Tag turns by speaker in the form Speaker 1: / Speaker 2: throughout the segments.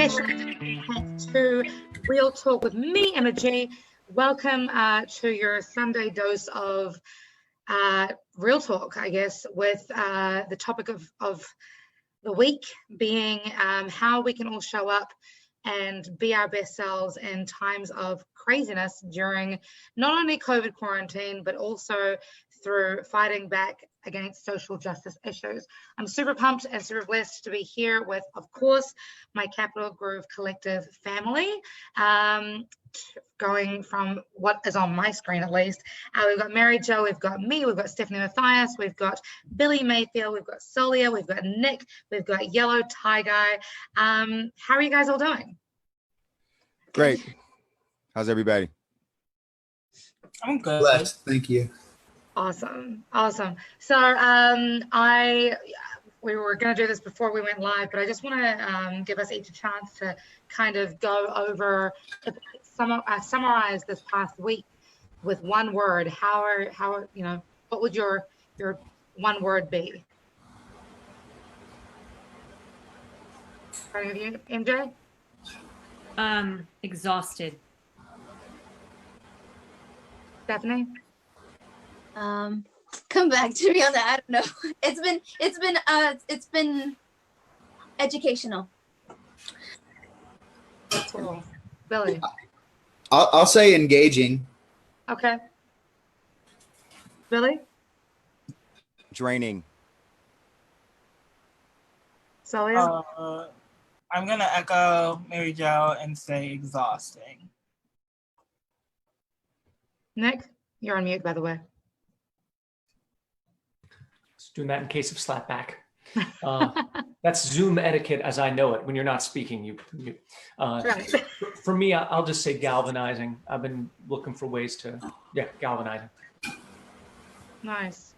Speaker 1: special to Real Talk with me, Emma G. Welcome to your Sunday dose of Real Talk, I guess, with the topic of the week being how we can all show up and be our best selves in times of craziness during not only COVID quarantine, but also through fighting back against social justice issues. I'm super pumped and super blessed to be here with, of course, my Capital Groove Collective family. Going from what is on my screen at least, we've got Mary Jo, we've got me, we've got Stephanie Matthias, we've got Billy Mayfield, we've got Solia, we've got Nick, we've got Yellow Tie Guy. How are you guys all doing?
Speaker 2: Great. How's everybody?
Speaker 3: I'm good.
Speaker 4: Blessed. Thank you.
Speaker 1: Awesome. So we were going to do this before we went live, but I just want to give us each a chance to kind of go over, summarize this past week with one word. What would your one word be? Starting with you, MJ?
Speaker 5: Exhausted.
Speaker 1: Stephanie?
Speaker 6: Come back to me on that. I don't know. It's been educational.
Speaker 1: Cool. Billy?
Speaker 4: I'll say engaging.
Speaker 1: Okay. Billy?
Speaker 2: Draining.
Speaker 1: Solia?
Speaker 3: I'm gonna echo Mary Jo and say exhausting.
Speaker 1: Nick? You're on mute, by the way.
Speaker 7: Just doing that in case of slapback. That's Zoom etiquette as I know it. When you're not speaking,
Speaker 1: Right.
Speaker 7: For me, I'll just say galvanizing. I've been looking for ways to, galvanizing.
Speaker 1: Nice.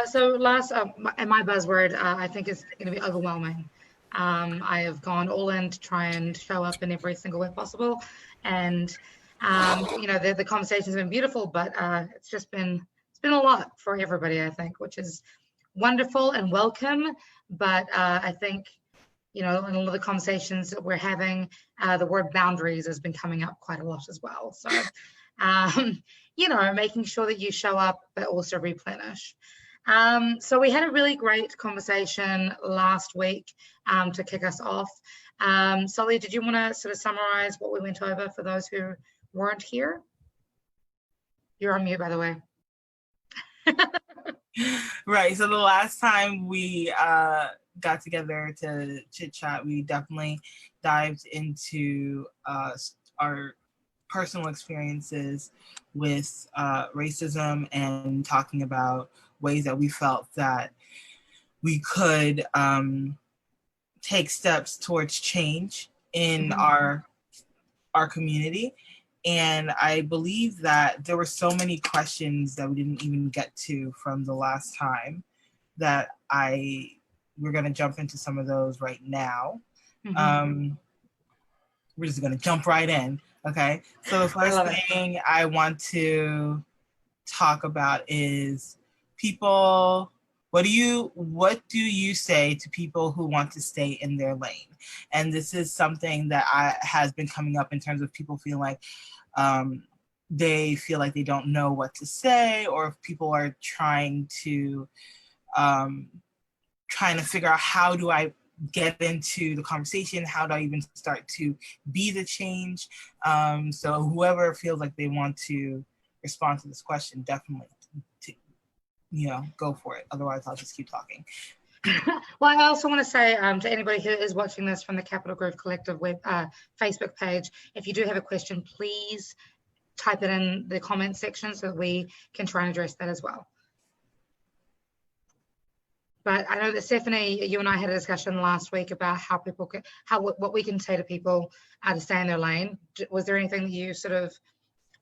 Speaker 1: So last, my buzzword, I think is going to be overwhelming. I have gone all in to try and show up in every single way possible. And, the conversations have been beautiful, but it's been a lot for everybody, I think, which is wonderful and welcome. But I think, in all of the conversations that we're having, the word boundaries has been coming up quite a lot as well. So, making sure that you show up, but also replenish. So we had a really great conversation last week to kick us off. Solly, did you want to sort of summarize what we went over for those who weren't here? You're on mute, by the way.
Speaker 3: Right. So the last time we got together to chit chat, we definitely dived into our personal experiences with racism and talking about ways that we felt that we could take steps towards change in our community. And I believe that there were so many questions that we didn't even get to from the last time that we're going to jump into some of those right now. We're just going to jump right in. Okay. So the first thing I want to talk about is people. What do you say to people who want to stay in their lane? And this is something that has been coming up in terms of people feeling like they feel like they don't know what to say, or if people are trying to figure out, how do I get into the conversation? How do I even start to be the change? So whoever feels like they want to respond to this question, definitely go for it. Otherwise, I'll just keep talking.
Speaker 1: Well, I also want to say to anybody who is watching this from the Capital Groove Collective Facebook page, if you do have a question, please type it in the comment section so that we can try and address that as well. But I know that Stephanie, you and I had a discussion last week about how people can, what we can say to people to stay in their lane. Was there anything that you sort of,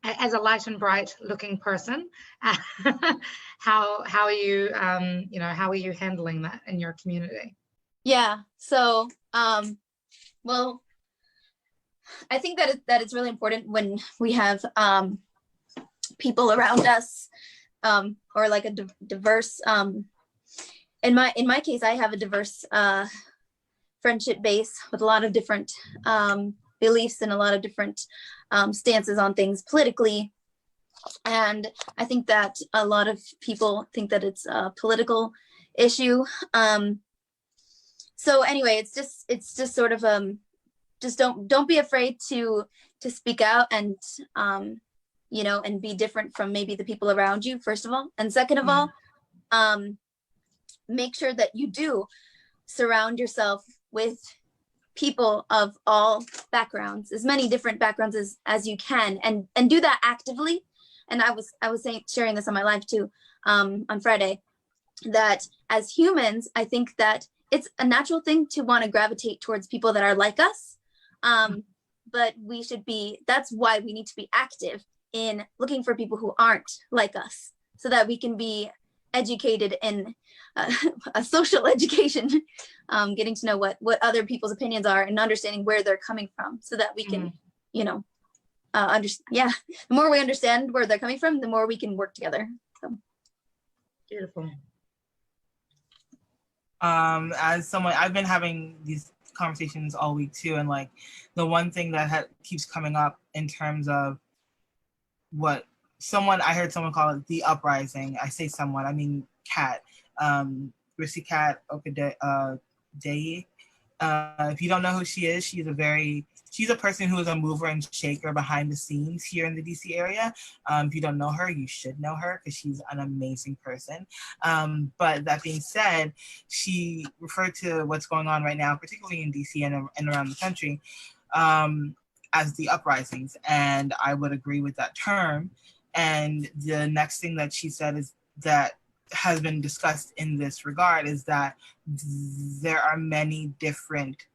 Speaker 1: as a light and bright looking person, how are you, how are you handling that in your community?
Speaker 6: Yeah. So, well, I think that it's really important when we have people around us, or like a diverse. In my case, I have a diverse friendship base with a lot of different beliefs and a lot of different stances on things politically. And I think that a lot of people think that it's a political issue. So anyway, it's just sort of just don't be afraid to speak out and you know, and be different from maybe the people around you, first of all. And second of all, make sure that you do surround yourself with people of all backgrounds, as many different backgrounds as you can, and do that actively. And I was sharing this on my live too on Friday, that as humans, I think that it's a natural thing to want to gravitate towards people that are like us. But that's why we need to be active in looking for people who aren't like us, so that we can be educated in a social education, getting to know what other people's opinions are and understanding where they're coming from, so that we can, you know, the more we understand where they're coming from, the more we can work together. So
Speaker 1: Beautiful.
Speaker 3: As someone, I've been having these conversations all week too, and like the one thing that keeps coming up in terms of what I heard someone call it the uprising. I say someone, I mean Kat, Rissi Kat Okade. If you don't know who she is, she's a person who is a mover and shaker behind the scenes here in the DC area. If you don't know her, you should know her, because she's an amazing person. But that being said, she referred to what's going on right now, particularly in DC and around the country, as the uprisings. And I would agree with that term. And the next thing that she said is that has been discussed in this regard is that there are many different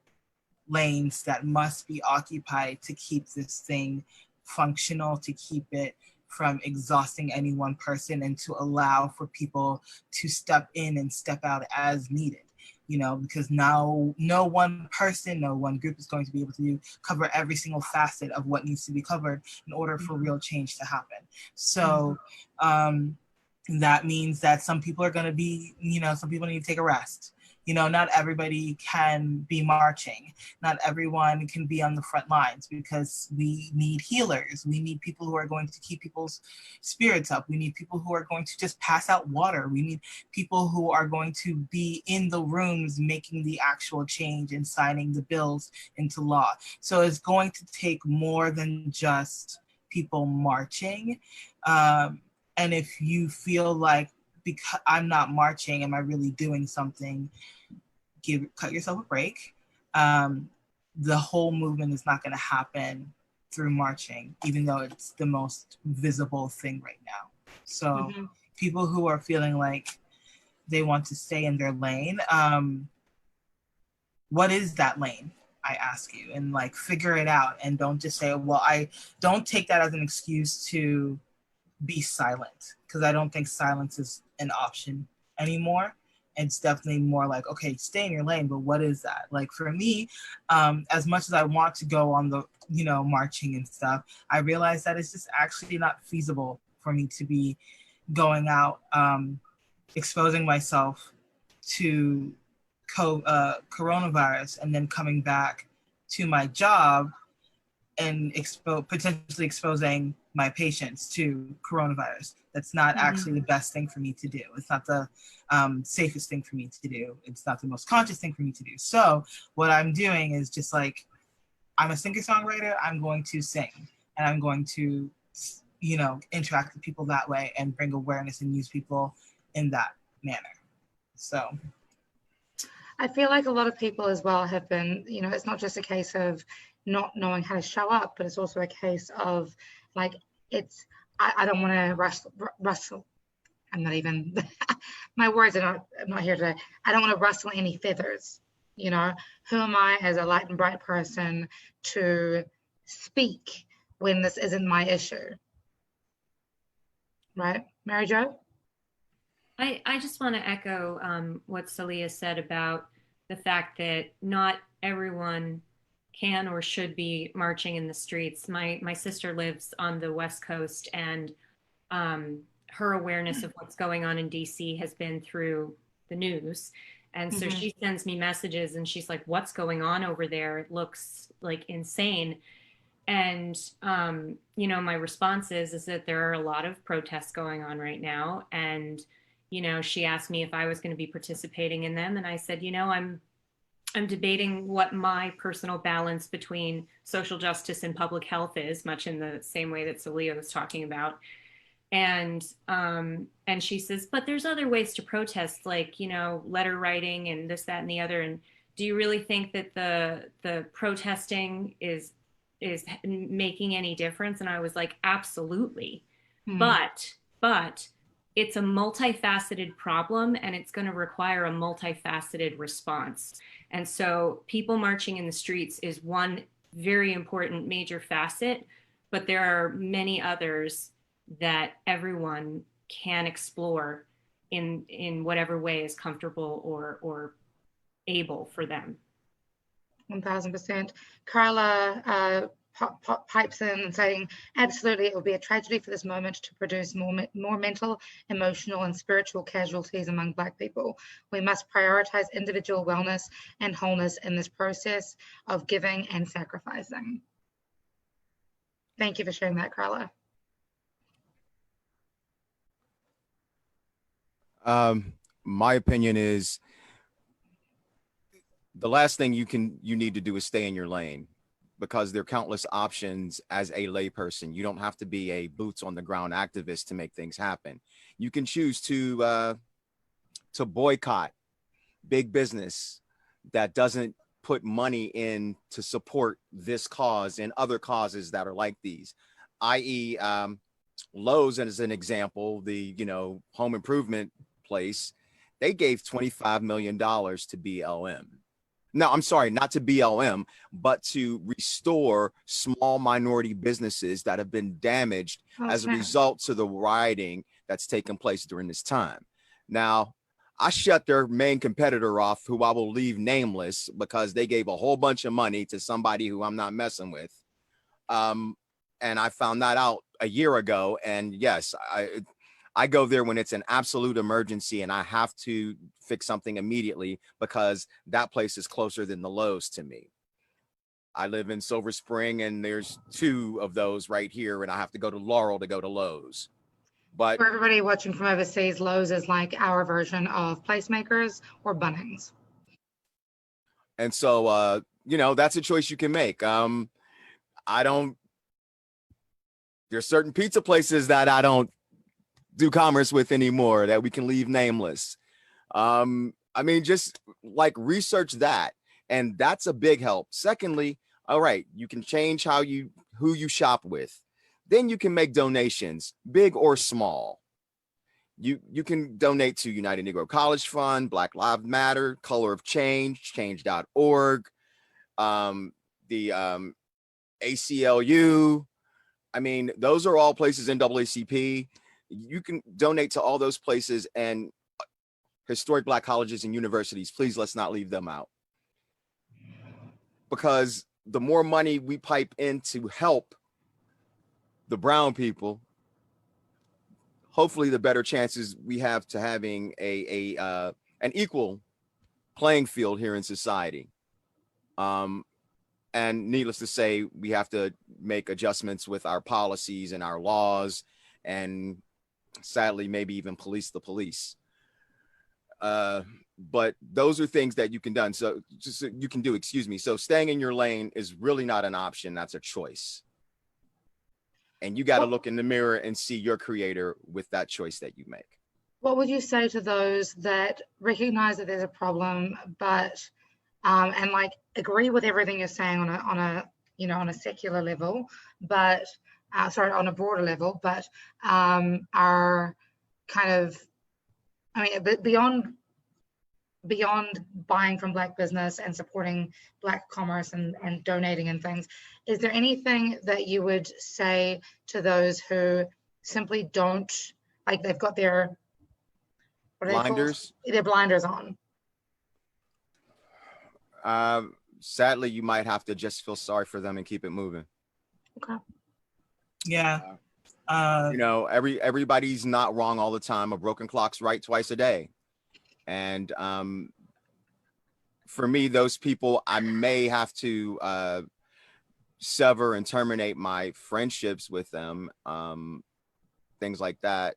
Speaker 3: lanes that must be occupied to keep this thing functional, to keep it from exhausting any one person, and to allow for people to step in and step out as needed. You know, because now no one person, no one group is going to be able to cover every single facet of what needs to be covered in order for real change to happen. So that means that some people are going to be, you know, some people need to take a rest. You know, not everybody can be marching. Not everyone can be on the front lines, because we need healers. We need people who are going to keep people's spirits up. We need people who are going to just pass out water. We need people who are going to be in the rooms making the actual change and signing the bills into law. So it's going to take more than just people marching. And if you feel like, because I'm not marching, am I really doing something? Cut yourself a break. The whole movement is not going to happen through marching, even though it's the most visible thing right now. So people who are feeling like they want to stay in their lane, what is that lane? I ask you, and like figure it out, and don't just say, well, I don't take that as an excuse to be silent, because I don't think silence is an option anymore. It's definitely more like, okay, stay in your lane, but what is that? Like for me, as much as I want to go on the, you know, marching and stuff, I realize that it's just actually not feasible for me to be going out, exposing myself to coronavirus, and then coming back to my job and potentially exposing my patients to coronavirus. That's not actually the best thing for me to do. It's not the safest thing for me to do. It's not the most conscious thing for me to do. So what I'm doing is just like, I'm a singer-songwriter, I'm going to sing, and I'm going to, you know, interact with people that way and bring awareness and use people in that manner. So
Speaker 1: I feel like a lot of people as well have been, you know, it's not just a case of not knowing how to show up, but it's also a case of like, I don't want to rustle. I'm not even, my words are not here today. I don't want to rustle any feathers. You know, who am I as a light and bright person to speak when this isn't my issue? Right, Mary Jo?
Speaker 5: I just want to echo what Salia said about the fact that not everyone can or should be marching in the streets. My sister lives on the West Coast, and her awareness of what's going on in DC has been through the news. And so she sends me messages and she's like, what's going on over there? It looks like insane. And, you know, my response is that there are a lot of protests going on right now. And, you know, she asked me if I was going to be participating in them. And I said, you know, I'm debating what my personal balance between social justice and public health is, much in the same way that Celia was talking about. And she says, but there's other ways to protest, like, you know, letter writing and this, that, and the other. And do you really think that the protesting is making any difference? And I was like, absolutely. But it's a multifaceted problem and it's going to require a multifaceted response. And so people marching in the streets is one very important major facet, but there are many others that everyone can explore in whatever way is comfortable or able for them.
Speaker 1: 1000%. Carla pipes in and saying, absolutely, it would be a tragedy for this moment to produce more mental, emotional, and spiritual casualties among Black people. We must prioritize individual wellness and wholeness in this process of giving and sacrificing. Thank you for sharing that, Carla.
Speaker 2: My opinion is the last thing you need to do is stay in your lane, because there are countless options as a layperson. You don't have to be a boots on the ground activist to make things happen. You can choose to boycott big business that doesn't put money in to support this cause and other causes that are like these, i.e. Lowe's, as an example, the, you know, home improvement place, they gave $25 million to BLM. No, I'm sorry, not to BLM, but to restore small minority businesses that have been damaged as a result to the rioting that's taken place during this time. Now, I shut their main competitor off, who I will leave nameless, because they gave a whole bunch of money to somebody who I'm not messing with. And I found that out a year ago. And yes, I go there when it's an absolute emergency and I have to fix something immediately, because that place is closer than the Lowe's to me. I live in Silver Spring and there's 2 of those right here, and I have to go to Laurel to go to Lowe's. But
Speaker 1: for everybody watching from overseas, Lowe's is like our version of Placemakers or Bunnings.
Speaker 2: And so, you know, that's a choice you can make. There's certain pizza places that I don't do commerce with anymore that we can leave nameless. I mean, just like research that, and that's a big help. Secondly, all right, you can change who you shop with. Then you can make donations, big or small. You can donate to United Negro College Fund, Black Lives Matter, Color of Change, change.org, the ACLU. I mean, those are all places, NAACP. You can donate to all those places, and historic Black colleges and universities. Please, let's not leave them out. Because the more money we pipe in to help the brown people, hopefully the better chances we have to having an equal playing field here in society. And needless to say, we have to make adjustments with our policies and our laws, and sadly, maybe even police the police. But those are things that you can do. So staying in your lane is really not an option. That's a choice. And you got to look in the mirror and see your creator with that choice that you make.
Speaker 1: What would you say to those that recognize that there's a problem, but and like agree with everything you're saying on a secular level, but on a broader level, but are kind of, I mean, beyond buying from Black business and supporting Black commerce and donating and things, is there anything that you would say to those who simply don't, like, they've got their
Speaker 2: blinders
Speaker 1: on?
Speaker 2: Sadly, you might have to just feel sorry for them and keep it moving.
Speaker 1: Okay.
Speaker 3: Yeah.
Speaker 2: You know, everybody's not wrong all the time. A broken clock's right twice a day. And for me, those people, I may have to sever and terminate my friendships with them, things like that.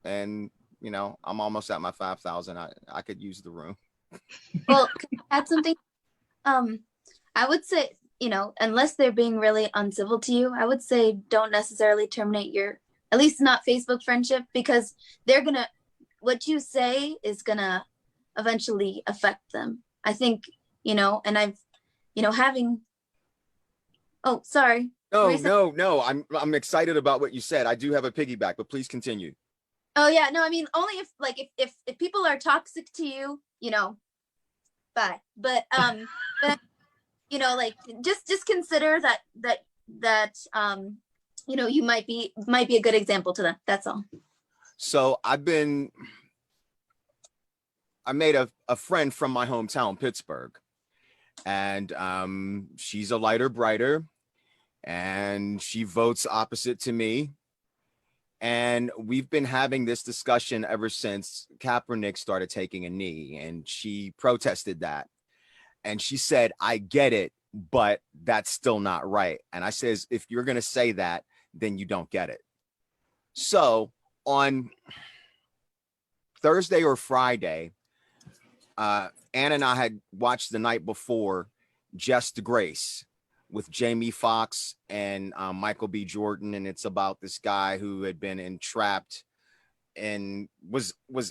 Speaker 2: And, you know, I'm almost at my 5,000. I could use the room.
Speaker 6: Well, can I add something? I would say, you know, unless they're being really uncivil to you, I would say don't necessarily terminate your, at least not Facebook friendship, because they're gonna, what you say is gonna eventually affect them. I think, you know, and I've, you know, having, oh, sorry.
Speaker 2: No. I'm excited about what you said. I do have a piggyback, but please continue.
Speaker 6: Oh yeah, no, I mean, only if like if people are toxic to you, you know, bye. But you know, like just consider that you know, you might be a good example to them. That's all.
Speaker 2: So I made a friend from my hometown, Pittsburgh, and she's a lighter, brighter, and she votes opposite to me. And we've been having this discussion ever since Kaepernick started taking a knee, and she protested that. And she said, I get it, but that's still not right. And I says, if you're going to say that, then you don't get it. So on Thursday or Friday, Ann and I had watched the night before Just Grace with Jamie Foxx and Michael B. Jordan. And it's about this guy who had been entrapped and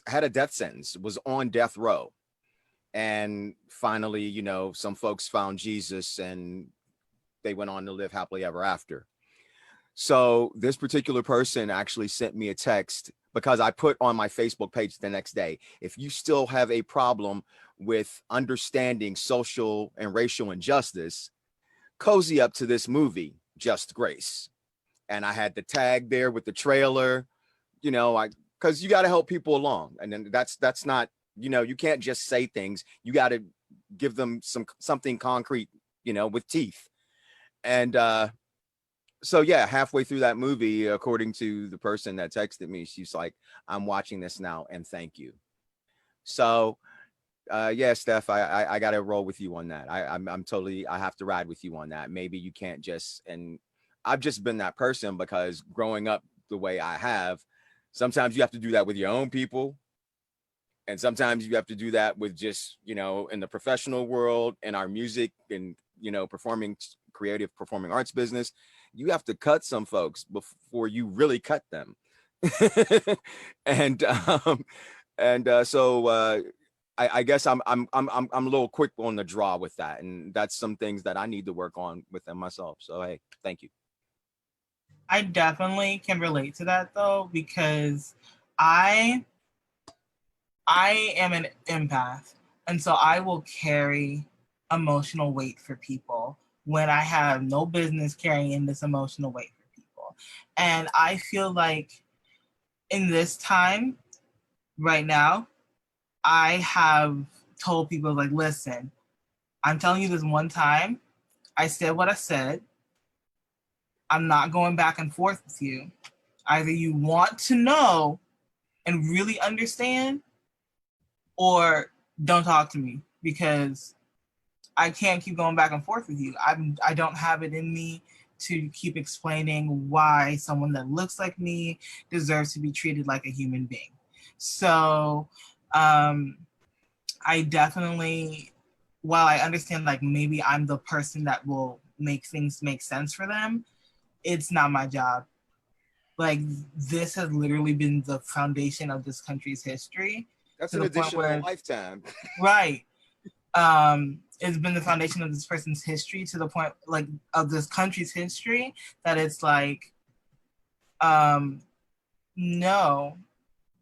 Speaker 2: had a death sentence, was on death row. And finally, you know, some folks found Jesus and they went on to live happily ever after. So this particular person actually sent me a text because I put on my Facebook page the next day, if you still have a problem with understanding social and racial injustice, cozy up to this movie, Just Grace. And I had the tag there with the trailer, you know, because you got to help people along. And then that's not, you know, you can't just say things. You got to give them something concrete, you know, with teeth. And so, yeah, halfway through that movie, according to the person that texted me, she's like, I'm watching this now and thank you. So, yeah, Steph, I got to roll with you on that. I'm totally, I have to ride with you on that. Maybe you can't just, and I've just been that person because growing up the way I have, sometimes you have to do that with your own people. And sometimes you have to do that with just, you know, in the professional world, in our music and, you know, creative performing arts business, you have to cut some folks before you really cut them. So I guess I'm a little quick on the draw with that. And that's some things that I need to work on within myself. So, hey, thank you.
Speaker 3: I definitely can relate to that though, because I am an empath, and so I will carry emotional weight for people when I have no business carrying this emotional weight for people. And I feel like in this time right now, I have told people like, listen, I'm telling you this one time, I said what I said. I'm not going back and forth with you. Either you want to know and really understand, or don't talk to me, because I can't keep going back and forth with you. I don't have it in me to keep explaining why someone that looks like me deserves to be treated like a human being. So I definitely, while I understand like maybe I'm the person that will make things make sense for them, it's not my job. Like, this has literally been the foundation of this country's history.
Speaker 2: That's an additional lifetime.
Speaker 3: Right. It's been the foundation of this person's history to the point, like, of this country's history, that it's like, no,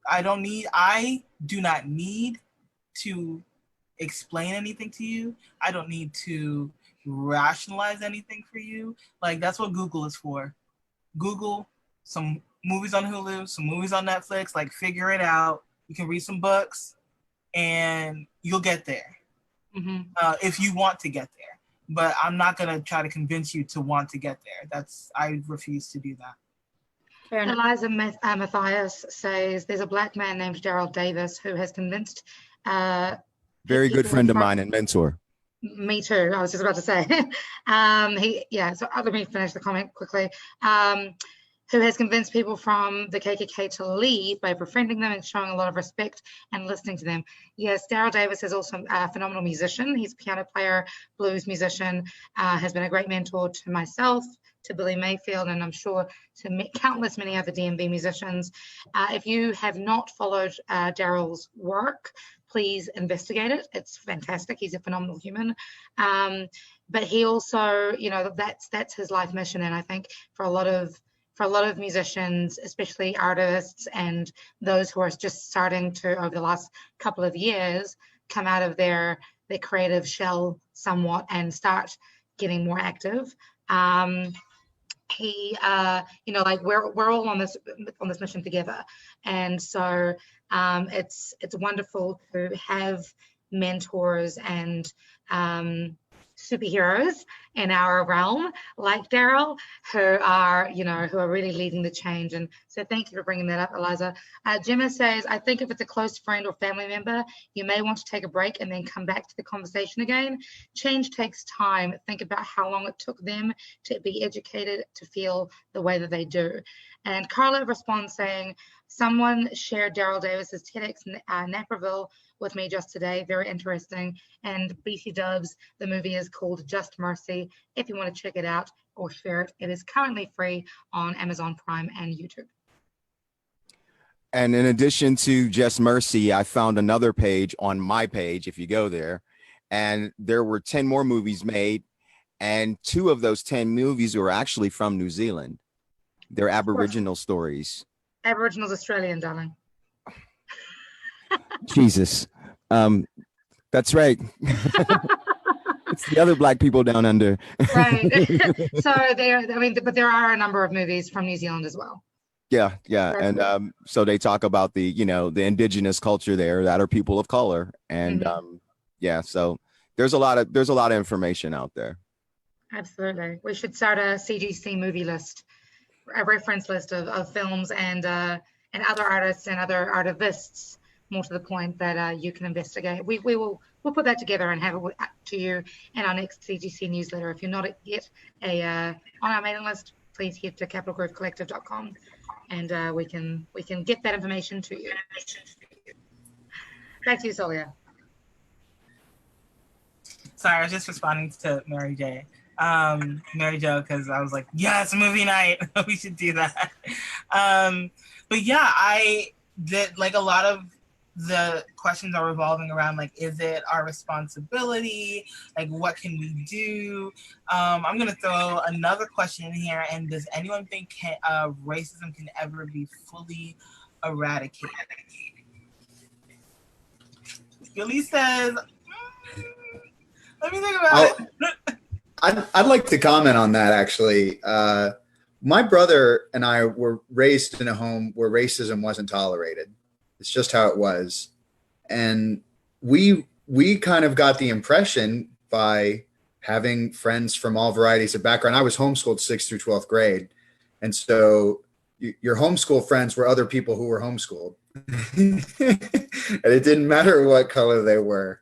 Speaker 3: I do not need to explain anything to you. I don't need to rationalize anything for you. Like, that's what Google is for. Google some movies on Hulu, some movies on Netflix, like, figure it out. You can read some books and you'll get there. Mm-hmm. If you want to get there. But I'm not going to try to convince you to want to get there. I refuse to do that.
Speaker 1: Eliza Matthias says there's a black man named Daryl Davis who has convinced
Speaker 2: Very good
Speaker 1: people
Speaker 2: friend of
Speaker 1: from-
Speaker 2: mine and mentor.
Speaker 1: Me too. I was just about to say. So let me finish the comment quickly. Who has convinced people from the KKK to leave by befriending them and showing a lot of respect and listening to them. Yes, Daryl Davis is also a phenomenal musician. He's a piano player, blues musician, has been a great mentor to myself, to Billy Mayfield, and I'm sure to countless many other DMV musicians. If you have not followed Daryl's work, please investigate it. It's fantastic. He's a phenomenal human. But he also, that's his life mission. And I think for a lot of musicians, especially artists and those who are just starting to, over the last couple of years, come out of their creative shell somewhat and start getting more active. We're all on this mission together, and so it's wonderful to have mentors and superheroes in our realm like Daryl, who are really leading the change. And so thank you for bringing that up, Eliza. Gemma says, I think if it's a close friend or family member, you may want to take a break and then come back to the conversation again. Change takes time. Think about how long it took them to be educated to feel the way that they do. And Carla responds saying, someone shared Daryl Davis's TEDx Naperville with me just today. Very interesting. And BT Dubs, the movie is called Just Mercy. If you want to check it out or share it, it is currently free on Amazon Prime and YouTube.
Speaker 2: And in addition to Just Mercy, I found another page on my page, if you go there, and there were 10 more movies made, and 2 of those 10 movies were actually from New Zealand. They're Aboriginal stories.
Speaker 1: Aboriginal's Australian, darling.
Speaker 2: Jesus. That's right. It's the other black people down under.
Speaker 1: Right. But there are a number of movies from New Zealand as well.
Speaker 2: Yeah. And so they talk about the indigenous culture there that are people of color. And so there's a lot of information out there.
Speaker 1: Absolutely. We should start a CGC movie list, a reference list of films and other artists and other artivists, more to the point, that you can investigate. We'll put that together and have it to you in our next CGC newsletter. If you're not yet on our mailing list, please head to capitalgrovecollective.com and we can get that information to you. Back to you, Solia.
Speaker 3: Sorry, I was just responding to Mary Jo, because I was like, yes, movie night. We should do that. But yeah, I did, like, a lot of the questions are revolving around, like, is it our responsibility? Like, what can we do? I'm going to throw another question in here. And does anyone think racism can ever be fully eradicated? Billy says, let me think about it.
Speaker 4: I'd like to comment on that, actually. My brother and I were raised in a home where racism wasn't tolerated. It's just how it was. And we kind of got the impression by having friends from all varieties of background. I was homeschooled 6th through 12th grade. And so your homeschool friends were other people who were homeschooled. And it didn't matter what color they were.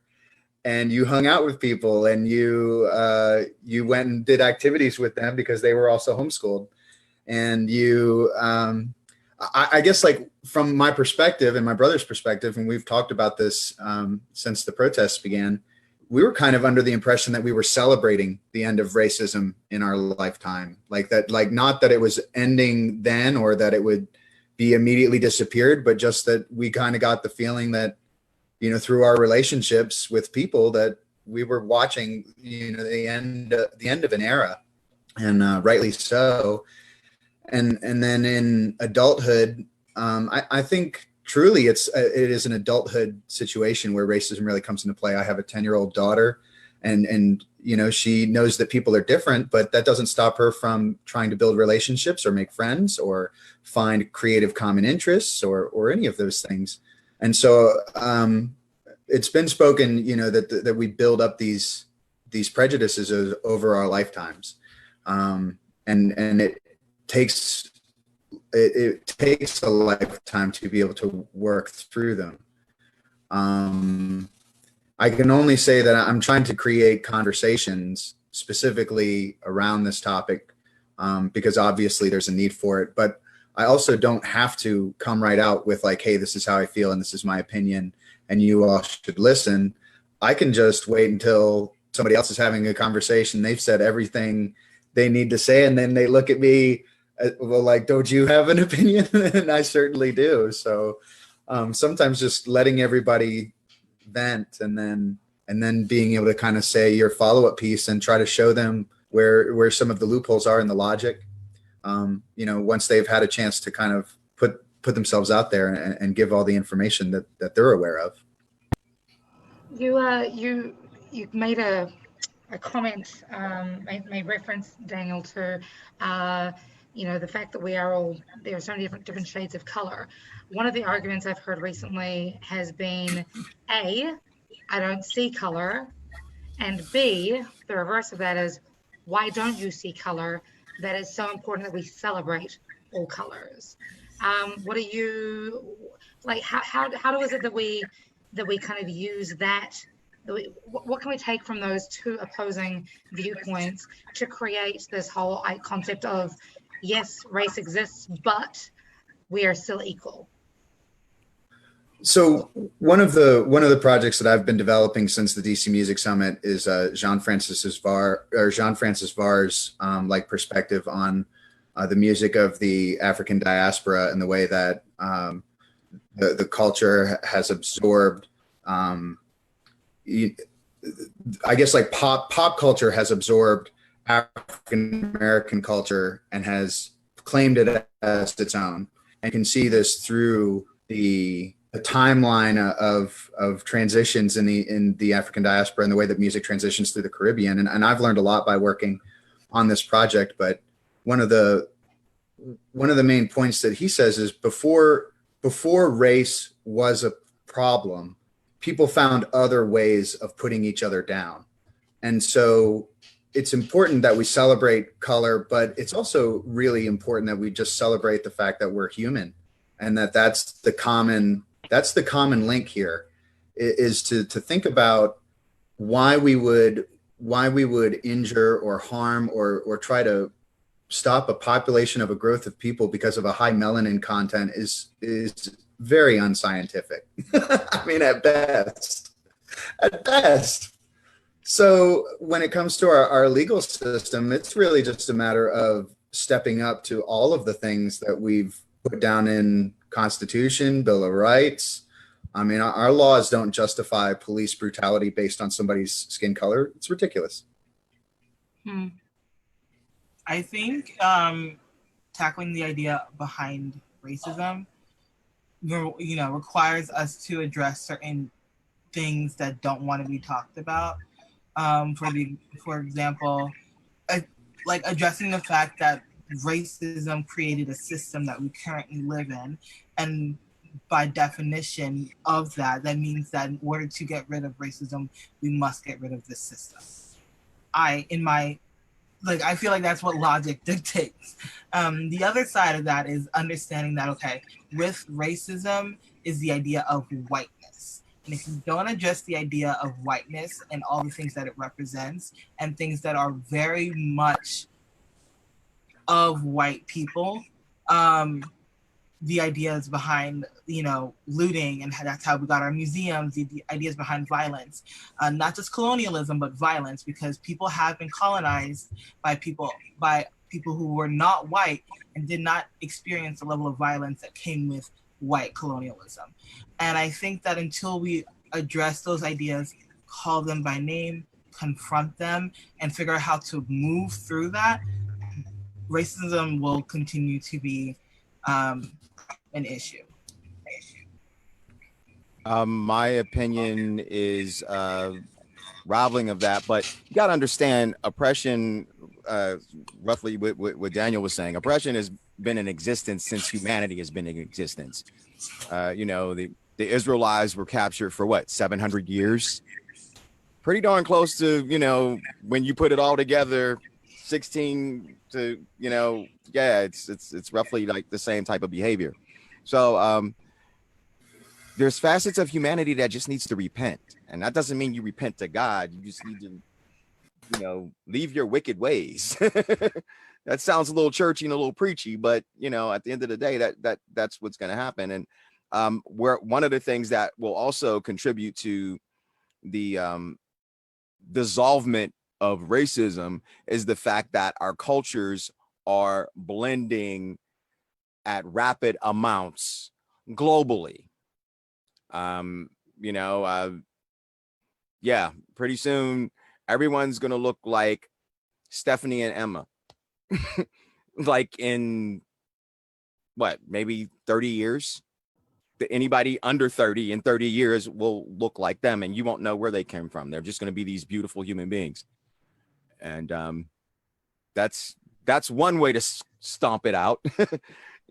Speaker 4: And you hung out with people and you went and did activities with them because they were also homeschooled. And I guess, like, from my perspective and my brother's perspective, and we've talked about this since the protests began, we were kind of under the impression that we were celebrating the end of racism in our lifetime. Like that, like, not that it was ending then or that it would be immediately disappeared, but just that we kind of got the feeling that, through our relationships with people, that we were watching, the end of an era, and rightly so. And then in adulthood, I think truly it is an adulthood situation where racism really comes into play. I have a 10-year-old daughter, and she knows that people are different, but that doesn't stop her from trying to build relationships or make friends or find creative common interests or any of those things. And so it's been spoken, that we build up these prejudices over our lifetimes, and it takes a lifetime to be able to work through them. I can only say that I'm trying to create conversations specifically around this topic, because obviously there's a need for it. But I also don't have to come right out with like, hey, this is how I feel and this is my opinion and you all should listen. I can just wait until somebody else is having a conversation. They've said everything they need to say, and then they look at me, well, like, don't you have an opinion? And I certainly do. So sometimes just letting everybody vent and then being able to kind of say your follow-up piece and try to show them where some of the loopholes are in the logic. Once they've had a chance to kind of put themselves out there and give all the information that they're aware of.
Speaker 1: You made a comment, made reference, Daniel, to the fact that there are so many different shades of color. One of the arguments I've heard recently has been A, I don't see color, and B, the reverse of that is, why don't you see color? That is so important that we celebrate all colors. What are you like? How is it that we kind of use that? What can we take from those two opposing viewpoints to create this whole concept of, yes, race exists, but we are still equal?
Speaker 4: So one of the projects that I've been developing since the DC Music Summit is Jean Francis Var's like perspective on the music of the African diaspora and the way that the culture has absorbed. I guess like pop culture has absorbed African American culture and has claimed it as its own, and can see this through the timeline of transitions in the African diaspora and the way that music transitions through the Caribbean. And I've learned a lot by working on this project. But one of the main points that he says is before race was a problem, people found other ways of putting each other down. And so it's important that we celebrate color, but it's also really important that we just celebrate the fact that we're human, and that's the common link here, is to think about why we would injure or harm or try to stop a population of a growth of people because of a high melanin content is very unscientific. I mean, at best. So when it comes to our legal system, it's really just a matter of stepping up to all of the things that we've put down in Constitution, Bill of Rights. I mean, our laws don't justify police brutality based on somebody's skin color. It's ridiculous.
Speaker 3: I think tackling the idea behind racism, requires us to address certain things that don't want to be talked about. For example, like addressing the fact that racism created a system that we currently live in, and by definition of that means that in order to get rid of racism, we must get rid of this system. I feel like that's what logic dictates. The other side of that is understanding that, okay, with racism is the idea of whiteness. And if you don't address the idea of whiteness and all the things that it represents, and things that are very much of white people, the ideas behind, looting, and that's how we got our museums, the ideas behind violence, not just colonialism, but violence, because people have been colonized by people who were not white and did not experience the level of violence that came with white colonialism. And I think that until we address those ideas, call them by name, confront them, and figure out how to move through that, racism will continue to be an issue.
Speaker 2: My opinion is rivaling of that, but you got to understand oppression, roughly what Daniel was saying. Oppression has been in existence since humanity has been in existence. The Israelites were captured for what, 700 years? Pretty darn close to, when you put it all together, 16 to, it's roughly like the same type of behavior. So there's facets of humanity that just needs to repent. And that doesn't mean you repent to God. You just need to, leave your wicked ways. That sounds a little churchy and a little preachy, but at the end of the day, that's what's going to happen. And where one of the things that will also contribute to the dissolvement of racism is the fact that our cultures are blending at rapid amounts globally. Yeah, pretty soon everyone's gonna look like Stephanie and Emma. Like in what, maybe 30 years? Anybody under 30 in 30 years will look like them, and you won't know where they came from. They're just going to be these beautiful human beings. And that's one way to stomp it out.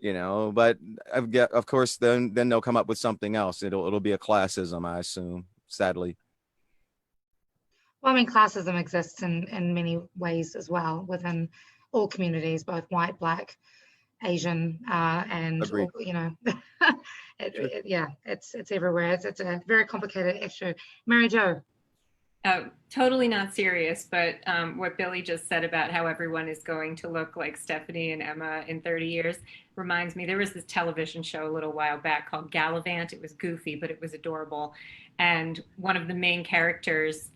Speaker 2: But of course then they'll come up with something else. It'll be a classism, I assume, sadly.
Speaker 1: Well, I mean, classism exists in many ways as well within all communities, both white, black, Asian, and
Speaker 2: Agreed.
Speaker 1: it's everywhere. It's a very complicated issue. Mary Jo.
Speaker 5: Totally not serious, but what Billy just said about how everyone is going to look like Stephanie and Emma in 30 years reminds me, there was this television show a little while back called Gallivant. It was goofy, but it was adorable. And one of the main characters,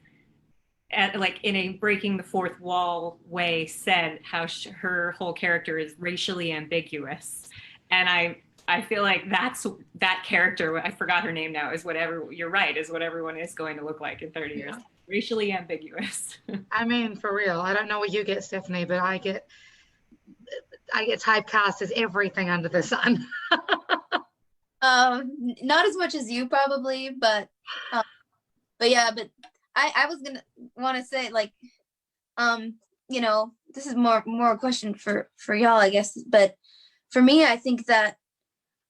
Speaker 5: in a breaking the fourth wall way, said how her whole character is racially ambiguous. And I feel like that character, I forgot her name now, is what everyone is going to look like in 30 years. Racially ambiguous.
Speaker 1: I mean, for real. I don't know what you get, Stephanie, but I get typecast as everything under the sun.
Speaker 6: Not as much as you probably, but I was gonna want to say, this is more a question for y'all, I guess. But for me, I think that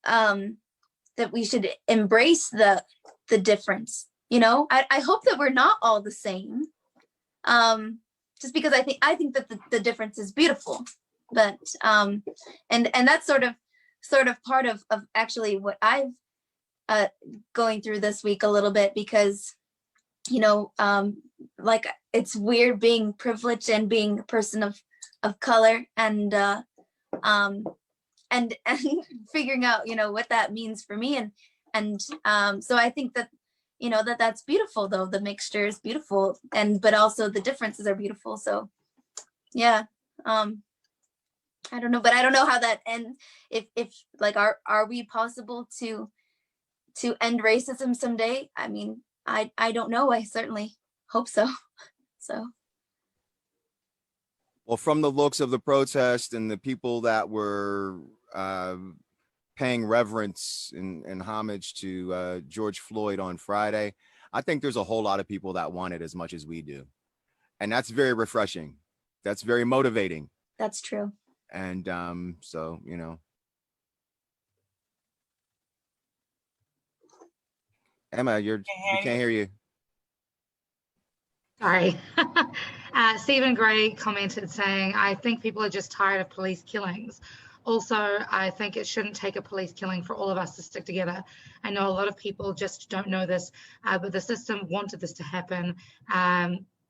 Speaker 6: that we should embrace the difference. I hope that we're not all the same. Just because I think that the difference is beautiful. But and that's sort of part of actually what I've going through this week a little bit, because it's weird being privileged and being a person of color, and figuring out what that means for me, and so I think that that's beautiful, though. The mixture is beautiful, but also the differences are beautiful. So yeah, I don't know, but I don't know how that ends. If are we possible to end racism someday? I mean, I don't know. I certainly hope so. So.
Speaker 2: Well, from the looks of the protest and the people that were paying reverence and homage to George Floyd on Friday, I think there's a whole lot of people that want it as much as we do. And that's very refreshing. That's very motivating.
Speaker 6: That's true.
Speaker 2: And so, Emma, we can't hear you.
Speaker 1: Sorry. Stephen Gray commented saying, I think people are just tired of police killings. Also, I think it shouldn't take a police killing for all of us to stick together. I know a lot of people just don't know this, but the system wanted this to happen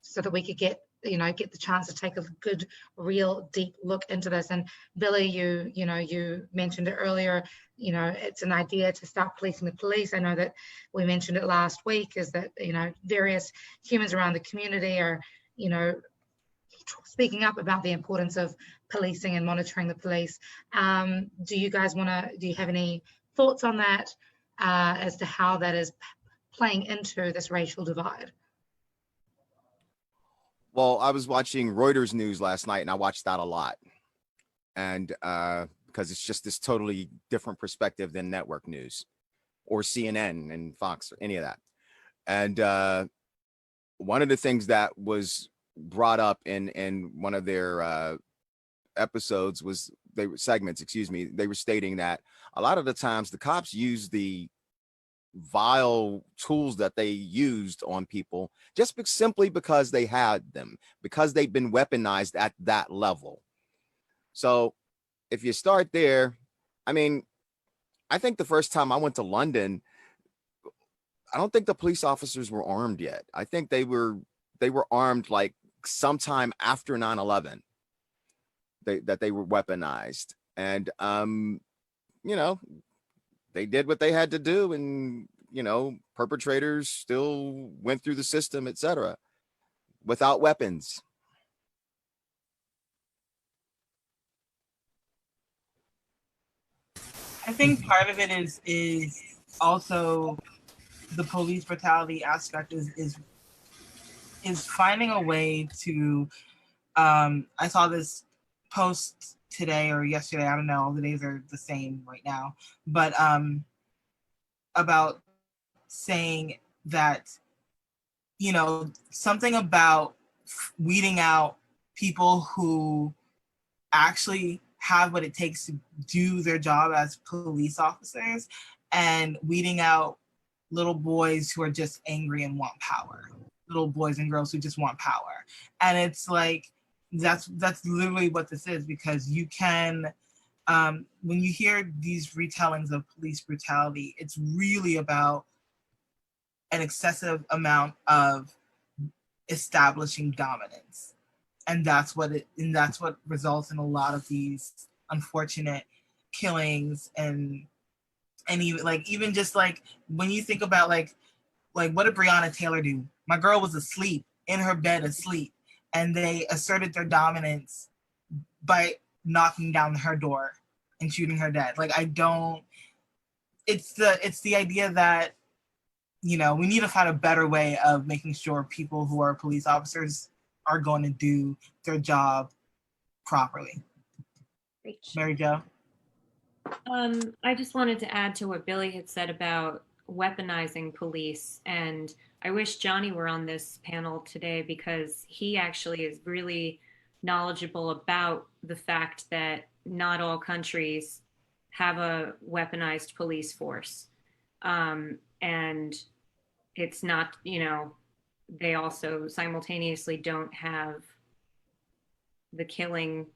Speaker 1: so that we could get the chance to take a good, real, deep look into this. And Billy, you mentioned it earlier, it's an idea to start policing the police. I know that we mentioned it last week, is that, various humans around the community are, speaking up about the importance of policing and monitoring the police. Do you have any thoughts on that as to how that is playing into this racial divide?
Speaker 2: Well, I was watching Reuters news last night, and I watched that a lot. And because it's just this totally different perspective than network news or CNN and Fox or any of that. And one of the things that was brought up in one of their episodes was they were stating that a lot of the times the cops use the vile tools that they used on people just simply because they had them, because they've been weaponized at that level. So if you start there, I mean, I think the first time I went to London, I don't think the police officers were armed yet. I think they were armed like sometime after 9/11. They were weaponized, and you know, they did what they had to do, and perpetrators still went through the system, etc., without weapons.
Speaker 3: I think part of it is also the police brutality aspect is finding a way to. I saw this post today or yesterday. I don't know. All the days are the same right now, but about saying that something about weeding out people who actually have what it takes to do their job as police officers, and weeding out little boys who are just angry and want power, little boys and girls who just want power. And it's like that's literally what this is, because you can when you hear these retellings of police brutality, it's really about an excessive amount of establishing dominance, and that's what results in a lot of these unfortunate killings. And even just like when you think about like what did Breonna Taylor do? My girl was asleep in her bed, asleep, and they asserted their dominance by knocking down her door and shooting her dead. It's the idea that we need to find a better way of making sure people who are police officers are going to do their job properly. Mary Jo?
Speaker 5: I just wanted to add to what Billy had said about weaponizing police. And I wish Johnny were on this panel today, because he actually is really knowledgeable about the fact that not all countries have a weaponized police force. And it's not, they also simultaneously don't have the killing,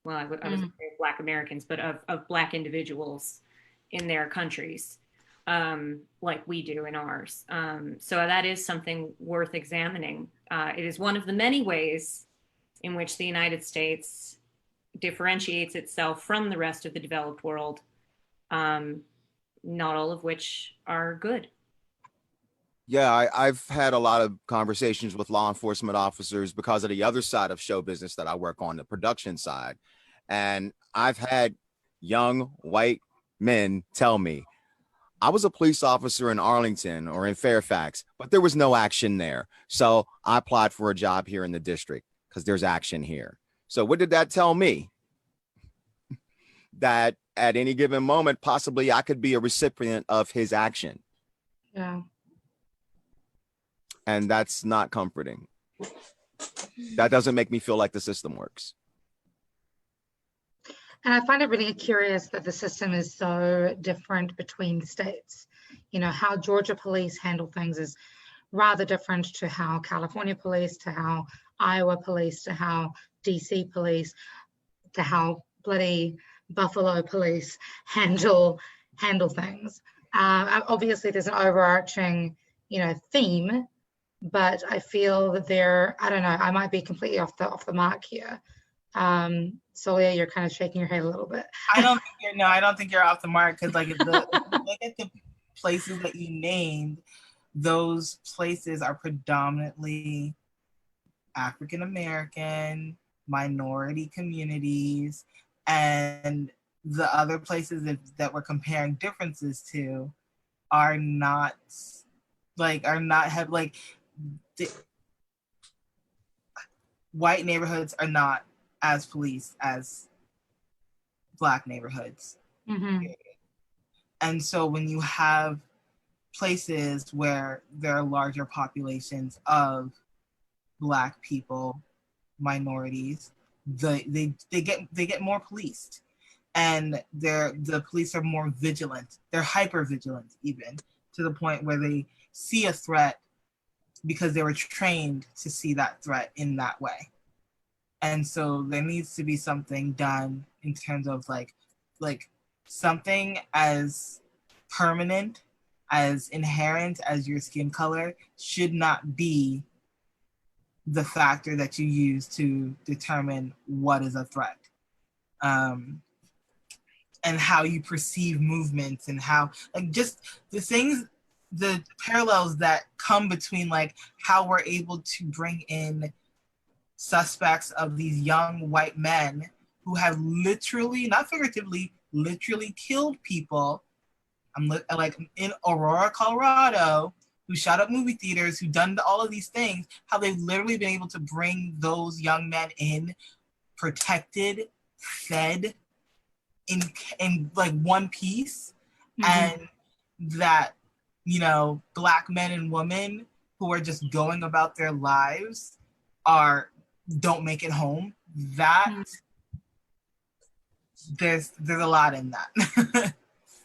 Speaker 5: well, I was saying Black Americans, but of Black individuals in their countries, like we do in ours. So that is something worth examining. It is one of the many ways in which the United States differentiates itself from the rest of the developed world, not all of which are good.
Speaker 2: Yeah, I've had a lot of conversations with law enforcement officers because of the other side of show business that I work on, the production side. And I've had young white men tell me, I was a police officer in Arlington or in Fairfax, but there was no action there. So I applied for a job here in the district because there's action here. So what did that tell me? That at any given moment, possibly I could be a recipient of his action.
Speaker 1: Yeah.
Speaker 2: And that's not comforting. That doesn't make me feel like the system works.
Speaker 1: And I find it really curious that the system is so different between states. How Georgia police handle things is rather different to how California police, to how Iowa police, to how DC police, to how bloody Buffalo police handle things. Obviously, there's an overarching, theme, but I feel that I don't know, I might be completely off the mark here. Solia, you're kind of shaking your head a little bit.
Speaker 3: I don't think you're off the mark, because if you look at the places that you named, those places are predominantly African American, minority communities, and the other places that we're comparing differences to are not white neighborhoods are not as policed as Black neighborhoods.
Speaker 1: Mm-hmm.
Speaker 3: And so when you have places where there are larger populations of Black people, minorities, they get more policed, and the police are more vigilant. They're hyper vigilant, even to the point where they see a threat because they were trained to see that threat in that way. And so there needs to be something done in terms of like something as permanent as inherent as your skin color should not be the factor that you use to determine what is a threat. And how you perceive movements, and how, like, just the things, the parallels that come between, like, how we're able to bring in suspects of these young white men who have literally, not figuratively, literally killed people. I'm like in Aurora, Colorado, who shot up movie theaters, who done all of these things, how they've literally been able to bring those young men in, protected, fed, in like one piece. And that, you know, Black men and women who are just going about their lives don't make it home. That there's a lot in that.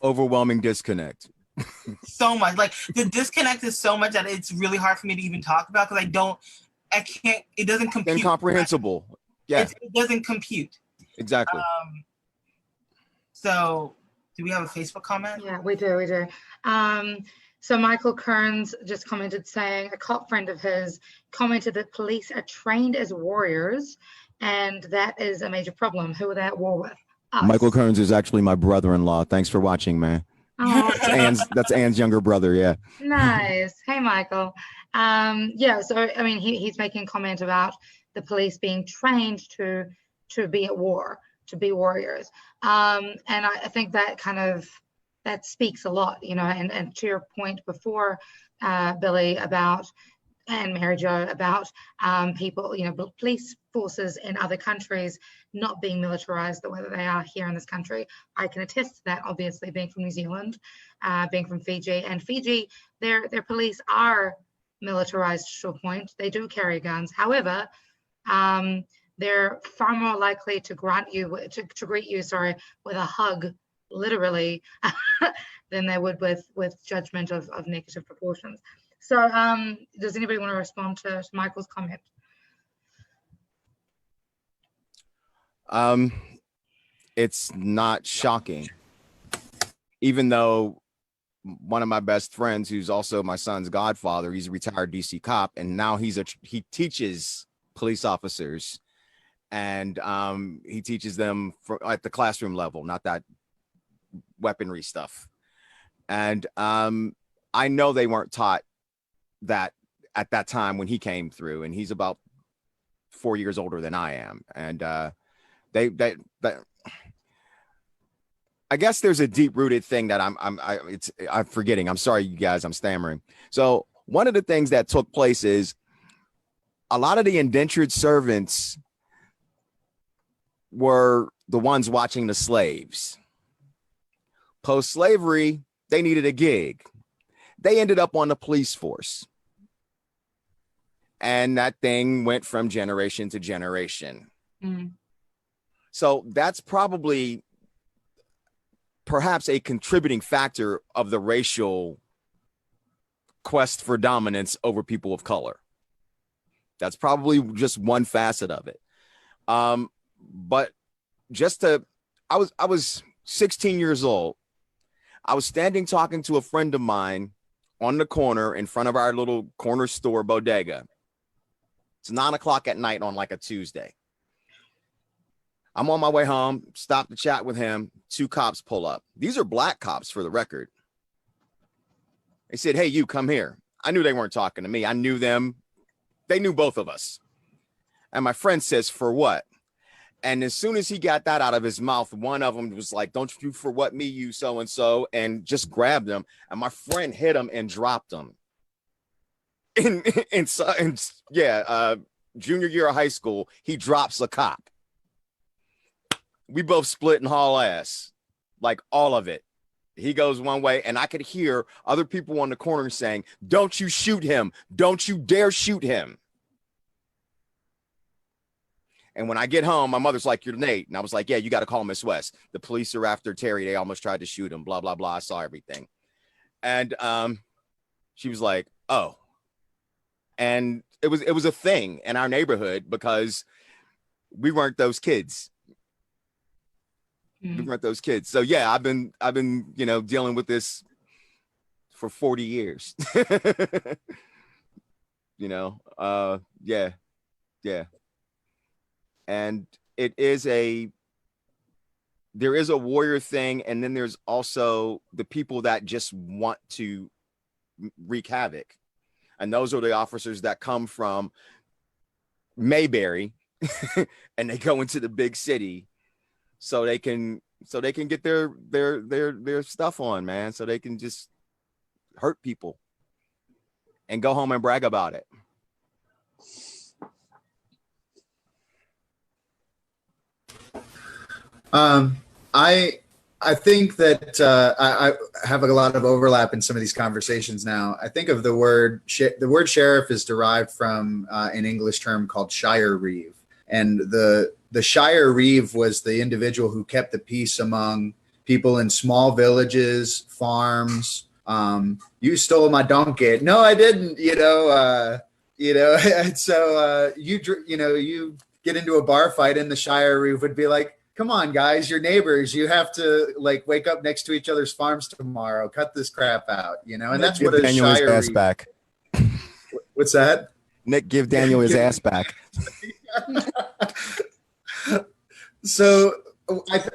Speaker 2: Overwhelming disconnect.
Speaker 3: So much. Like, the disconnect is so much that it's really hard for me to even talk about, because I can't, it doesn't compute.
Speaker 2: Incomprehensible. Yeah.
Speaker 3: It doesn't compute.
Speaker 2: Exactly.
Speaker 3: So do we have a Facebook comment?
Speaker 1: Yeah, we do. So Michael Kearns just commented saying a cop friend of his commented that police are trained as warriors, and that is a major problem. Who are they at war with? Us.
Speaker 2: Michael Kearns is actually my brother-in-law. Thanks for watching, man.
Speaker 1: Oh,
Speaker 2: That's Anne's younger brother. Yeah.
Speaker 1: nice. Hey, Michael. Yeah. So I mean, he's making a comment about the police being trained to be at war, to be warriors. And I think that that speaks a lot, you know, and to your point before, Billy, about, and Mary Jo, about people, you know, police forces in other countries not being militarized the way that they are here in this country. I can attest to that, obviously, being from New Zealand, being from Fiji. And Fiji, their police are militarized to a point. They do carry guns. However, they're far more likely to greet you, with a hug, literally, than they would with judgment of negative proportions. So does anybody want to respond to Michael's comment?
Speaker 2: It's not shocking, even though one of my best friends, who's also my son's godfather, he's a retired DC cop, and now he teaches police officers, and he teaches them at the classroom level, not that weaponry stuff. And I know they weren't taught that at that time when he came through, and he's about 4 years older than I am. And I guess there's a deep rooted thing that I'm forgetting. I'm sorry, you guys, I'm stammering. So one of the things that took place is a lot of the indentured servants were the ones watching the slaves. Post-slavery, they needed a gig. They ended up on the police force. And that thing went from generation to generation. So that's probably perhaps a contributing factor of the racial quest for dominance over people of color. That's probably just one facet of it. But I was 16 years old. I was standing talking to a friend of mine on the corner in front of our little corner store bodega. It's 9 o'clock at night on like a Tuesday. I'm on my way home, stop to chat with him. 2 cops pull up. These are black cops, for the record. They said, "Hey, you come here." I knew they weren't talking to me. I knew them. They knew both of us. And my friend says, "For what?" And as soon as he got that out of his mouth, one of them was like, "Don't you for what me, you so-and-so," and just grabbed him. And my friend hit him and dropped him. Junior year of high school, he drops a cop. We both split and haul ass, like all of it. He goes one way, and I could hear other people on the corner saying, "Don't you shoot him. Don't you dare shoot him." And when I get home, my mother's like, "You're Nate." And I was like, "Yeah, you got to call Miss West. The police are after Terry. They almost tried to shoot him, blah, blah, blah. I saw everything." And she was like, "Oh." And it was a thing in our neighborhood because we weren't those kids. We weren't those kids. So yeah, I've been, dealing with this for 40 years. You know, yeah. And there is a warrior thing, and then there's also the people that just want to wreak havoc. And those are the officers that come from Mayberry and they go into the big city so they can get their stuff on, man, so they can just hurt people and go home and brag about it.
Speaker 4: I think that I have a lot of overlap in some of these conversations now. I think of the word sheriff is derived from an English term called Shire Reeve, and the Shire Reeve was the individual who kept the peace among people in small villages, farms. You stole my donkey. No, I didn't. And so you get into a bar fight, and the Shire Reeve would be like, come on, guys, you're neighbors. You have to like wake up next to each other's farms tomorrow. Cut this crap out, and that's what a
Speaker 2: Daniel his
Speaker 4: Shire
Speaker 2: ass
Speaker 4: Reeve.
Speaker 2: back.
Speaker 4: What's that?
Speaker 2: Nick, give Daniel his ass back.
Speaker 4: So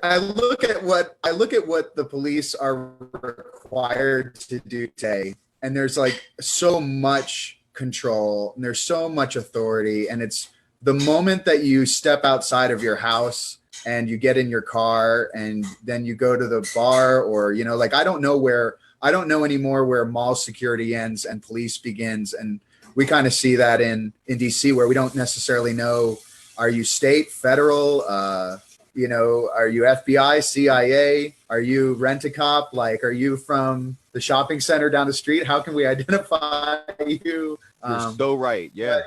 Speaker 4: I look at what the police are required to do today, and there's like so much control and there's so much authority, and it's the moment that you step outside of your house and you get in your car and then you go to the bar, or like I don't know anymore where mall security ends and police begins, and we kind of see that in DC, where we don't necessarily know, are you state, federal, are you FBI, CIA, are you rent-a-cop, like are you from the shopping center down the street? How can we identify you?
Speaker 2: You're so right. Yeah.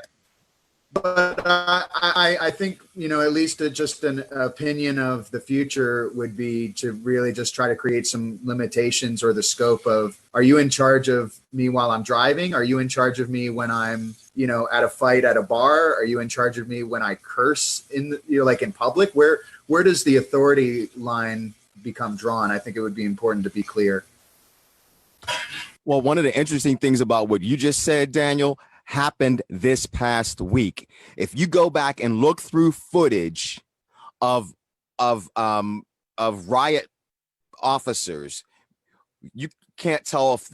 Speaker 4: But I think, at least just an opinion of the future would be to really just try to create some limitations or the scope of, are you in charge of me while I'm driving? Are you in charge of me when I'm, at a fight at a bar? Are you in charge of me when I curse like in public? Where does the authority line become drawn? I think it would be important to be clear.
Speaker 2: Well, one of the interesting things about what you just said, Daniel, happened this past week. If you go back and look through footage of riot officers, you can't tell if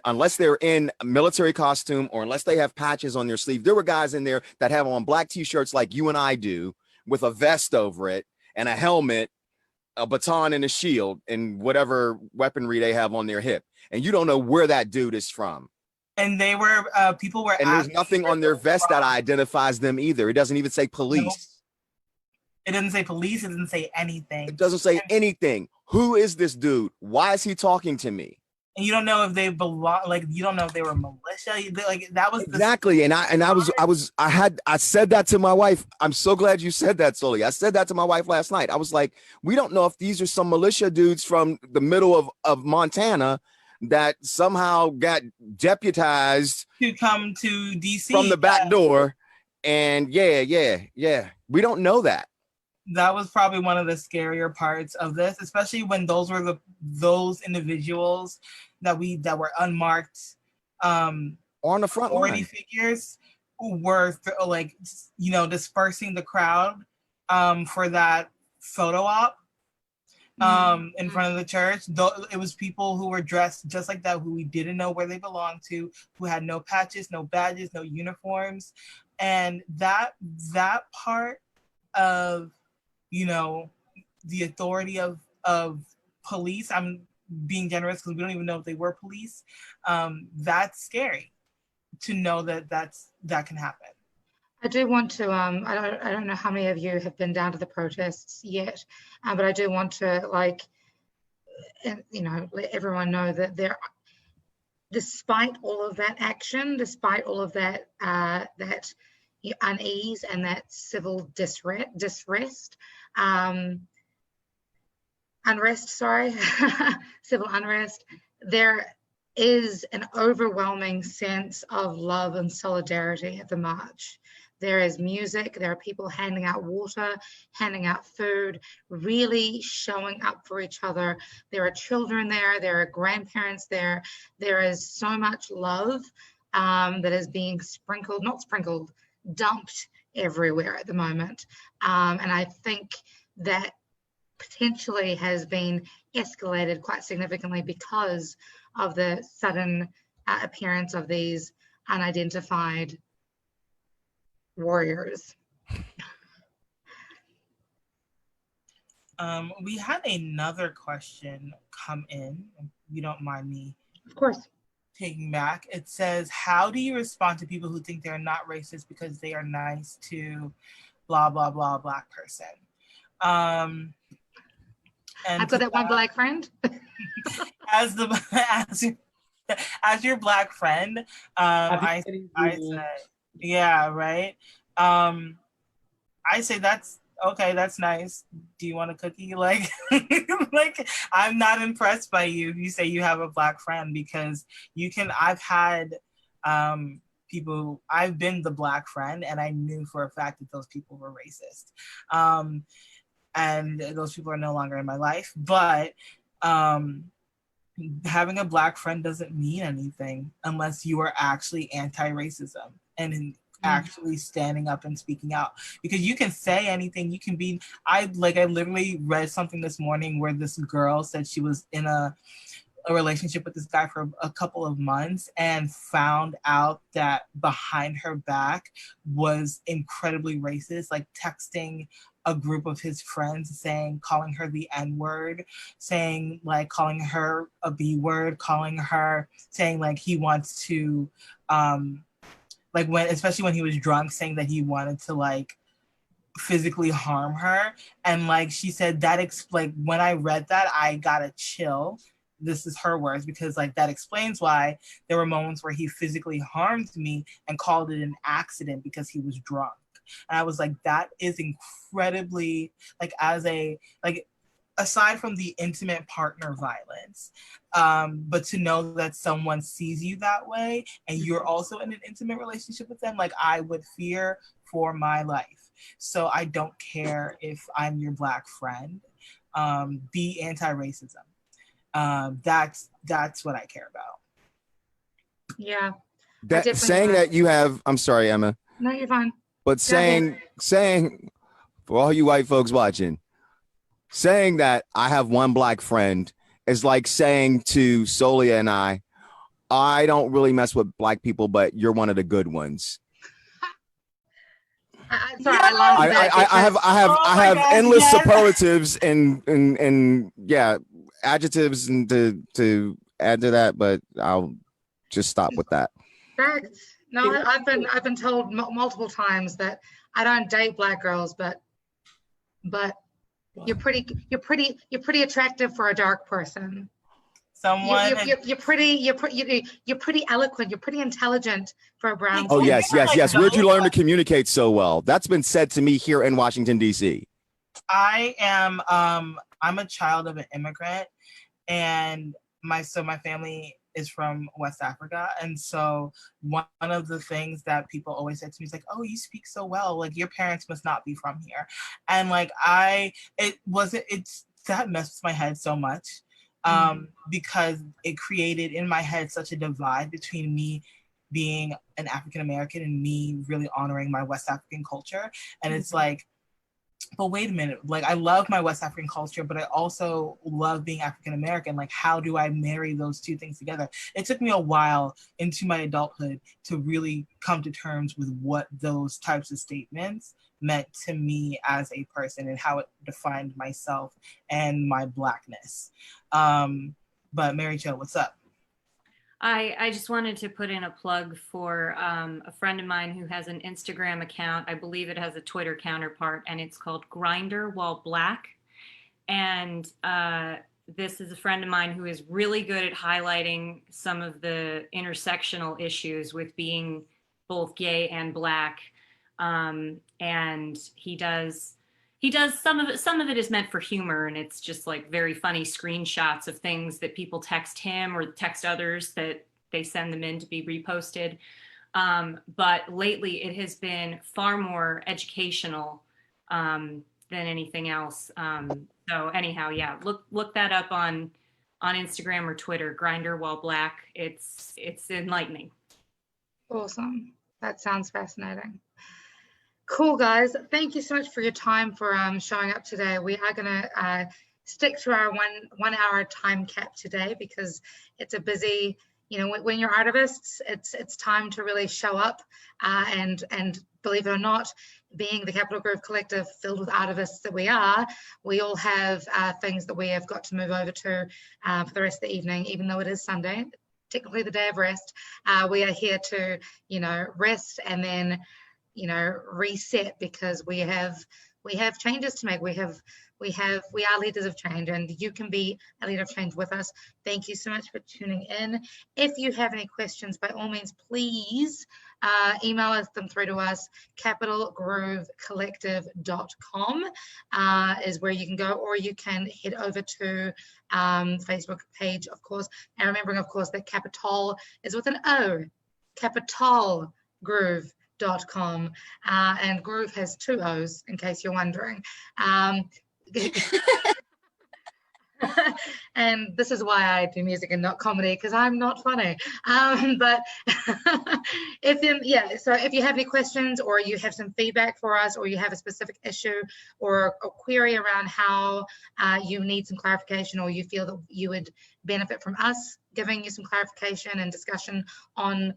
Speaker 2: unless they're in a military costume or unless they have patches on their sleeve. There were guys in there that have on black t-shirts like you and I do, with a vest over it and a helmet, a baton and a shield, and whatever weaponry they have on their hip. And you don't know where that dude is from.
Speaker 3: And they were people were,
Speaker 2: and there's nothing on their vest that identifies them either. It doesn't even say police.
Speaker 3: Nope. It doesn't say police. It doesn't say anything.
Speaker 2: It doesn't say anything. Who is this dude? Why is he talking to me?
Speaker 3: And you don't know if they belong. Like, you don't know if they were militia. Like, that was
Speaker 2: exactly. I said that to my wife. I'm so glad you said that, Sully. I said that to my wife last night. I was like, we don't know if these are some militia dudes from the middle of Montana that somehow got deputized
Speaker 3: to come to DC
Speaker 2: from the back door. And yeah. We don't know that.
Speaker 3: That was probably one of the scarier parts of this, especially when those were those individuals that were unmarked
Speaker 2: on the front line
Speaker 3: figures who were dispersing the crowd for that photo op in front of the church. It was people who were dressed just like that, who we didn't know where they belonged to, who had no patches, no badges, no uniforms. And that part of the authority of police, I'm being generous because we don't even know if they were police, that's scary to know that can happen.
Speaker 1: I do want to, I don't know how many of you have been down to the protests yet, but I do want to let everyone know that despite all of that action, despite all of that unease and that civil civil unrest, there is an overwhelming sense of love and solidarity at the march. There is music, there are people handing out water, handing out food, really showing up for each other. There are children there are grandparents there. There is so much love that is being dumped everywhere at the moment. And I think that potentially has been escalated quite significantly because of the sudden appearance of these unidentified warriors.
Speaker 3: We had another question come in, if you don't mind me.
Speaker 1: Of course.
Speaker 3: Taking back. It says, how do you respond to people who think they're not racist because they are nice to blah, blah, blah, black person? And
Speaker 1: I've got that one black friend.
Speaker 3: as your black friend, I say, yeah, right. I say that's okay, that's nice. Do you want a cookie? Like, like I'm not impressed by you if you say you have a black friend, because I've had people, I've been the black friend, and I knew for a fact that those people were racist. And those people are no longer in my life. But having a black friend doesn't mean anything unless you are actually anti-racism and actually standing up and speaking out, because you can say anything. You can be, I literally read something this morning where this girl said she was in a relationship with this guy for a couple of months and found out that behind her back was incredibly racist, like texting a group of his friends calling her the N-word, calling her a B-word, saying like he wants to especially when he was drunk, saying that he wanted to like physically harm her. And like she said, when I read that, I got a chill. This is her words, because like that explains why there were moments where he physically harmed me and called it an accident because he was drunk. And I was like, that is incredibly, aside from the intimate partner violence, but to know that someone sees you that way and you're also in an intimate relationship with them, like I would fear for my life. So I don't care if I'm your black friend. Be anti-racism. That's what I care about.
Speaker 1: Yeah.
Speaker 2: Saying that you have, I'm sorry, Emma.
Speaker 1: No, you're fine.
Speaker 2: But saying for all you white folks watching, saying that I have one black friend is like saying to Solia and I don't really mess with black people, but you're one of the good ones.
Speaker 1: Sorry, I love that.
Speaker 2: I have endless superlatives and yeah, adjectives and to add to that, but I'll just stop with that.
Speaker 1: No, I've been told multiple times that I don't date black girls, but you're pretty attractive for a dark person. You're pretty eloquent. You're pretty intelligent for a brown.
Speaker 2: Oh yes. Where'd you learn to communicate so well? That's been said to me here in Washington D.C.
Speaker 3: I'm a child of an immigrant, and my family is from West Africa. And so one of the things that people always said to me is like, oh, you speak so well, like your parents must not be from here. And like that messed with my head so much, because it created in my head such a divide between me being an African American and me really honoring my West African culture. And it's like, but wait a minute, like I love my West African culture, but I also love being African American. Like, how do I marry those two things together? It took me a while into my adulthood to really come to terms with what those types of statements meant to me as a person and how it defined myself and my blackness. But Mary Jo, what's up?
Speaker 5: I just wanted to put in a plug for a friend of mine who has an Instagram account. I believe it has a Twitter counterpart, and it's called Grindr While Black. And this is a friend of mine who is really good at highlighting some of the intersectional issues with being both gay and black. And he does some of it is meant for humor, and it's just like very funny screenshots of things that people text him or text others that they send them in to be reposted. But lately it has been far more educational than anything else. So anyhow, yeah, look that up on Instagram or Twitter, Grindr While Black. It's enlightening.
Speaker 1: Awesome. That sounds fascinating. Cool, guys. Thank you so much for your time, for showing up today. We are going to stick to our one hour time cap today because it's a busy, you know, when you're artivists, it's time to really show up and believe it or not, being the Capital Groove Collective filled with artivists that we are, we all have things that we have got to move over to for the rest of the evening, even though it is Sunday, technically the day of rest. We are here to, you know, rest and then, you know, reset, because we have changes to make. We are leaders of change, and you can be a leader of change with us. Thank you so much for tuning in. If you have any questions, by all means, please email them through to us. capitalgroovecollective.com is where you can go, or you can head over to Facebook page, of course, and remembering, of course, that Capital is with an O, capitalgroove.com, and groove has 2 O's, in case you're wondering. And this is why I do music and not comedy, because I'm not funny. But if you have any questions, or you have some feedback for us, or you have a specific issue or a query around how you need some clarification, or you feel that you would benefit from us giving you some clarification and discussion on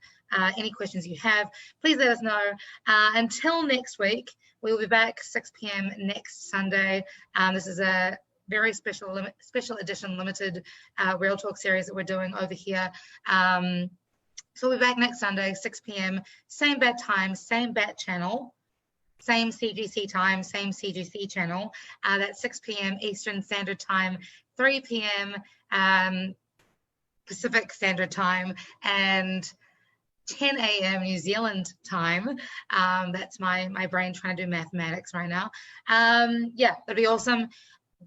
Speaker 1: any questions you have, please let us know. Until next week, we will be back 6 p.m. next Sunday. This is a very special edition limited Real Talk series that we're doing over here. So we'll be back next Sunday, 6 p.m. Same bat time, same bat channel, same CGC time, same CGC channel. That's 6 p.m. Eastern Standard Time, 3 p.m. Pacific Standard Time, and 10 a.m. New Zealand time. That's my brain trying to do mathematics right now. Yeah, that'd be awesome.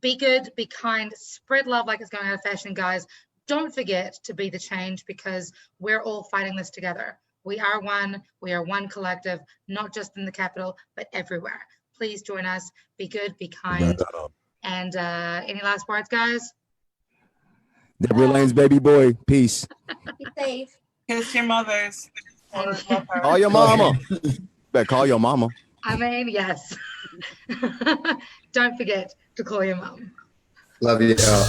Speaker 1: Be good, be kind, spread love like it's going out of fashion, guys. Don't forget to be the change, because we're all fighting this together. We are one collective, not just in the capital, but everywhere. Please join us. Be good, be kind. And any last words, guys?
Speaker 2: Deborah Lane's baby boy. Peace.
Speaker 6: Be safe.
Speaker 3: Kiss your mothers.
Speaker 2: Call your mama. Better call your mama.
Speaker 1: I mean, yes. Don't forget to call your mom.
Speaker 4: Love you all.